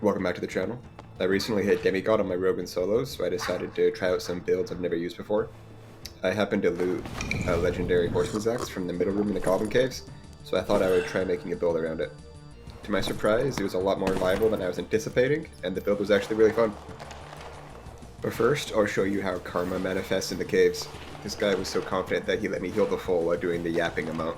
Welcome back to the channel. I recently hit Demigod on my rogue and solos, so I decided to try out some builds I've never used before. I happened to loot a legendary Horseman's axe from the middle room in the Goblin caves, so I thought I would try making a build around it. To my surprise, it was a lot more viable than I was anticipating, and the build was actually really fun. But first, I'll show you how karma manifests in the caves. This guy was so confident that he let me heal the full while doing the yapping amount.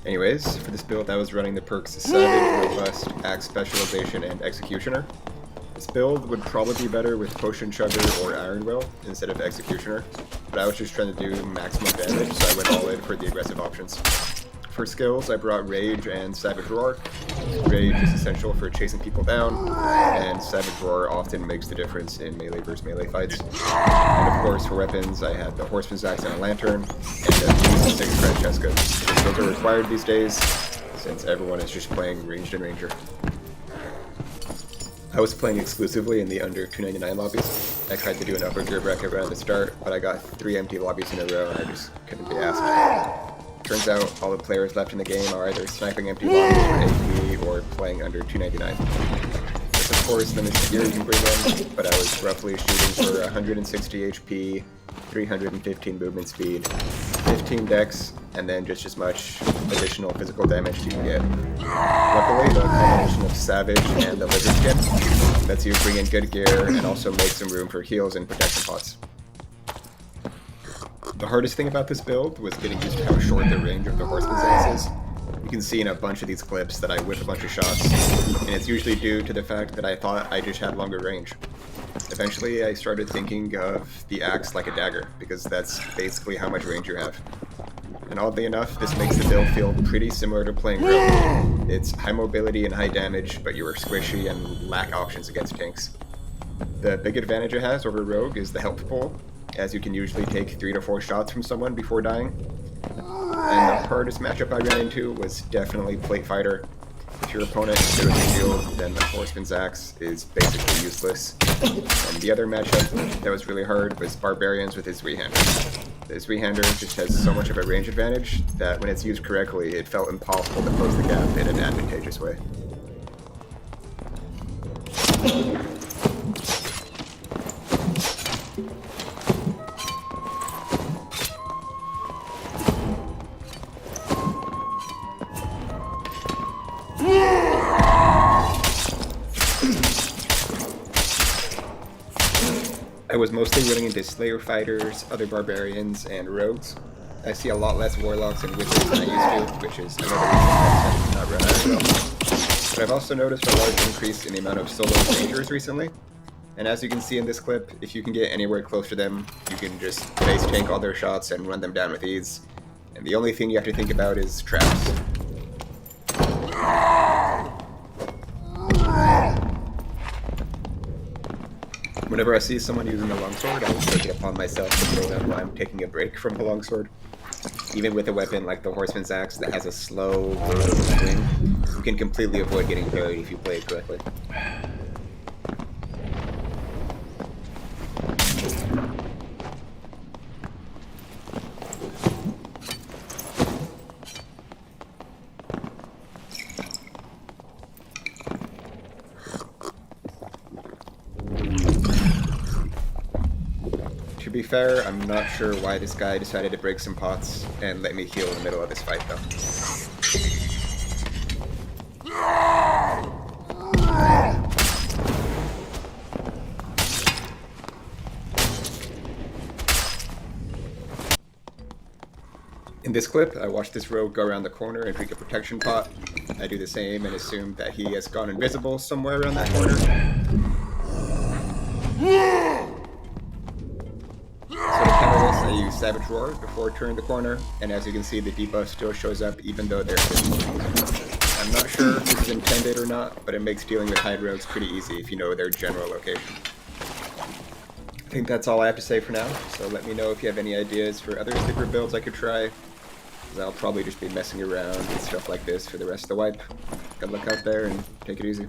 Anyways, for this build I was running the perks Savage, Robust, Axe Specialization, and Executioner. This build would probably be better with Potion Chugger or Iron Will instead of Executioner, but I was just trying to do maximum damage, so I went all in for the aggressive options. For skills, I brought Rage and Savage Roar. Rage is essential for chasing people down, and Savage Roar often makes the difference in melee versus melee fights. And of course, for weapons, I had the Horseman's axe and a lantern, and at least 6 Francesca. Those are required these days, since everyone is just playing ranged and ranger. I was playing exclusively in the under 299 lobbies. I tried to do an upper gear bracket right at the start, but I got 3 empty lobbies in a row and I just couldn't be asked. Turns out all the players left in the game are either sniping empty lobbies for AP or playing under 299. This of course limits the gear you can bring in, but I was roughly shooting for 160 HP, 315 movement speed, 15 dex, and then just as much additional physical damage you can get. Luckily, the combination of Savage and the Lizard Skin lets you bring in good gear and also make some room for heals and protection pots. The hardest thing about this build was getting used to how short the range of the Horseman's axe is. You can see in a bunch of these clips that I whip a bunch of shots, and it's usually due to the fact that I thought I just had longer range. Eventually, I started thinking of the axe like a dagger, because that's basically how much range you have. And oddly enough, this makes the build feel pretty similar to playing Rogue. It's high mobility and high damage, but you are squishy and lack options against tanks. The big advantage it has over Rogue is the health pool, as you can usually take 3 to 4 shots from someone before dying. And the hardest matchup I ran into was definitely Plate Fighter. If your opponent is good with the shield, then the Horseman's axe is basically useless. And the other matchup that was really hard was Barbarians with his three-hander. The three-hander just has so much of a range advantage that when it's used correctly, it felt impossible to close the gap in an advantageous way. I was mostly running into Slayer Fighters, other Barbarians, and Rogues. I see a lot less Warlocks and Wizards than I used to, which is another reason I decided to not run Iron Will. But I've also noticed a large increase in the amount of solo Rangers recently. And as you can see in this clip, if you can get anywhere close to them, you can just face tank all their shots and run them down with ease. And the only thing you have to think about is traps. Whenever I see someone using a longsword, I will take it upon myself to show them why I'm taking a break from the longsword. Even with a weapon like the Horseman's axe that has a slow, swing, you can completely avoid getting parried if you play it correctly. To be fair, I'm not sure why this guy decided to break some pots and let me heal in the middle of this fight though. In this clip, I watched this rogue go around the corner and drink a protection pot. I do the same and assume that he has gone invisible somewhere around that corner. So to counter this, I use Savage Roar before turning the corner, and as you can see, the debuff still shows up even though they're hidden. I'm not sure if this is intended or not, but it makes dealing with hide rogues pretty easy if you know their general location. I think that's all I have to say for now, so let me know if you have any ideas for other sticker builds I could try, because I'll probably just be messing around with stuff like this for the rest of the wipe. Good luck out there, and take it easy.